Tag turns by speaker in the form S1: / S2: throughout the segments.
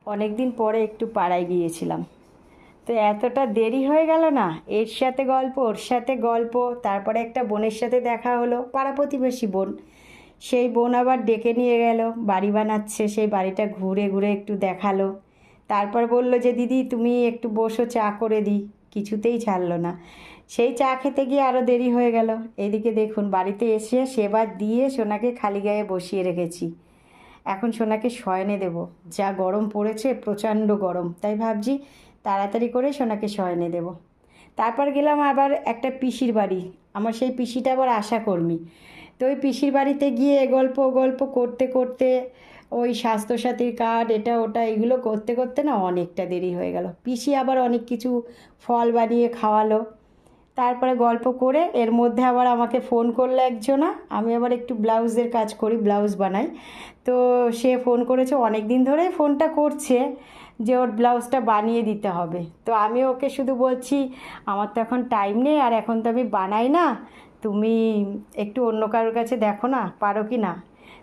S1: অনেক দিন পরে একটু পাড়ায় গিয়েছিলাম, তো এতটা দেরি হয়ে গেল না, এর সাথে গল্প ওর সাথে গল্প। তারপরে একটা বোনের সাথে দেখা হলো, পাড়া প্রতিবেশী বোন। সেই বোন আবার ডেকে নিয়ে গেল, বাড়ি বানাচ্ছে, সেই বাড়িটা ঘুরে ঘুরে একটু দেখালো। তারপর বলল যে দিদি তুমি একটু বসো, চা করে দিই। কিছুতেই ছাড়লো না। সেই চা খেতে গিয়ে আরও দেরি হয়ে গেল। এইদিকে দেখুন, বাড়িতে এসে সেবার দিয়ে সোনাকে খালি গায়ে বসিয়ে রেখেছি। এখন সোনাকে শয়নে দেব। যা গরম পড়েছে, প্রচণ্ড গরম, তাই ভাবছি তাড়াতাড়ি করে সোনাকে শয়নে দেব। তারপর গেলাম আবার একটা পিসির বাড়ি। আমার সেই পিসিটা আবার আশাকর্মী। তো ওই পিসির বাড়িতে গিয়ে এ গল্প ও গল্প করতে করতে ওই স্বাস্থ্যসাথীর কার্ড এটা ওটা এগুলো করতে করতে না অনেকটা দেরি হয়ে গেল। পিসি আবার অনেক কিছু ফল বানিয়ে খাওয়ালো। তারপরে গল্প করে এর মধ্যে আবার আমাকে ফোন করলো একজনা। আমি আবার একটু ব্লাউজের কাজ করি, ব্লাউজ বানাই। তো সে ফোন করেছে, অনেক দিন ধরেই ফোনটা করছে যে ওর ব্লাউজটা বানিয়ে দিতে হবে। তো আমি ওকে শুধু বলছি আমার তো এখন টাইম নেই, আর এখন তো আমি বানাই না, তুমি একটু অন্য কারোর কাছে দেখো না, পারো কি না।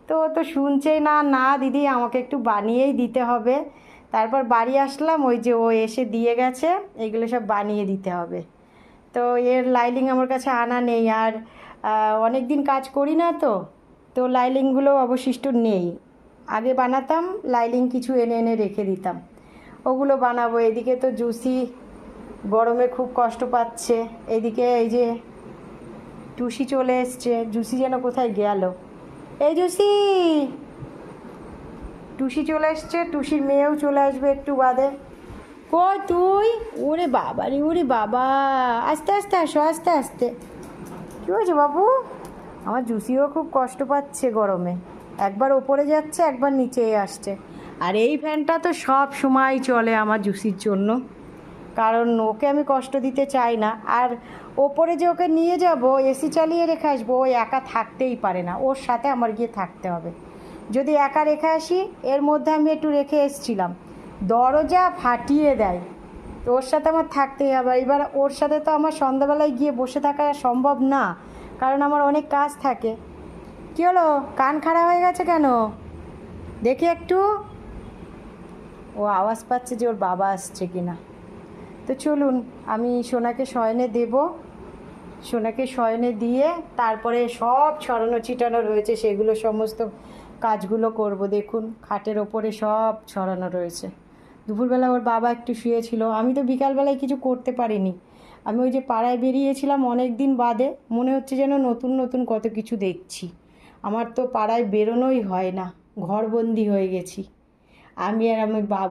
S1: তো ও তো শুনছেই না, না দিদি আমাকে একটু বানিয়েই দিতে হবে। তারপর বাড়ি আসলাম, ওই যে ও এসে দিয়ে গেছে, এগুলো সব বানিয়ে দিতে হবে। তো এর লাইলিং আমার কাছে আনা নেই, আর অনেক দিন কাজ করি না, তো তো লাইলিংগুলো অবশিষ্ট নেই। আগে বানাতাম লাইলিং, কিছু এনে এনে রেখে দিতাম, ওগুলো বানাবো। এদিকে তো জুসি গরমে খুব কষ্ট পাচ্ছে। এদিকে এই যে টুসি চলে এসছে, জুসি যেন কোথায় গেল। এই জুসি, টুসি চলে এসছে, টুসির মেয়েও চলে আসবে একটু বাদে। কই তুই? ওরে বাবা রে, ওরে বাবা, আস্তে আস্তে আসো, আস্তে আস্তে। কী হয়েছে বাবু? আমার জুসিও খুব কষ্ট পাচ্ছে গরমে, একবার ওপরে যাচ্ছে একবার নিচেই আসছে। আর এই ফ্যানটা তো সব সময় চলে আমার জুসির জন্য, কারণ ওকে আমি কষ্ট দিতে চাই না। আর ওপরে যে ওকে নিয়ে যাব, এসি চালিয়ে রেখে আসবো, ও একা থাকতেই পারে না, ওর সাথে আমার গিয়ে থাকতে হবে। যদি একা রেখে আসি, এর মধ্যে আমি একটু রেখে এসছিলাম, দরজা ফাটিয়ে দেয়। তো ওর সাথে আমার থাকতেই হবে। এবার ওর সাথে তো আমার সন্ধ্যাবেলায় গিয়ে বসে থাকা সম্ভব না, কারণ আমার অনেক কাজ থাকে। কী হলো, কান খাড়া হয়ে গেছে কেন? দেখি একটু। ও আওয়াজ পাচ্ছে যে ওর বাবা আসছে কিনা। তো চলুন, আমি সোনাকে শয়নে দেব। সোনাকে শয়নে দিয়ে তারপরে সব ছড়ানো ছিটানো রয়েছে, সেগুলো সমস্ত কাজগুলো করব। দেখুন খাটের ওপরে সব ছড়ানো রয়েছে। দুপুরবেলা ওর বাবা একটু শুয়েছিল, আমি তো বিকালবেলায় কিছু করতে পারিনি। আমি ওই যে পাড়ায় বেরিয়েছিলাম অনেক দিন বাদে, মনে হচ্ছে যেন নতুন নতুন কত কিছু দেখছি। আমার তো পাড়ায় বেরোনোই হয় না, ঘরবন্দি হয়ে গেছি আমি আর আমার বাবা।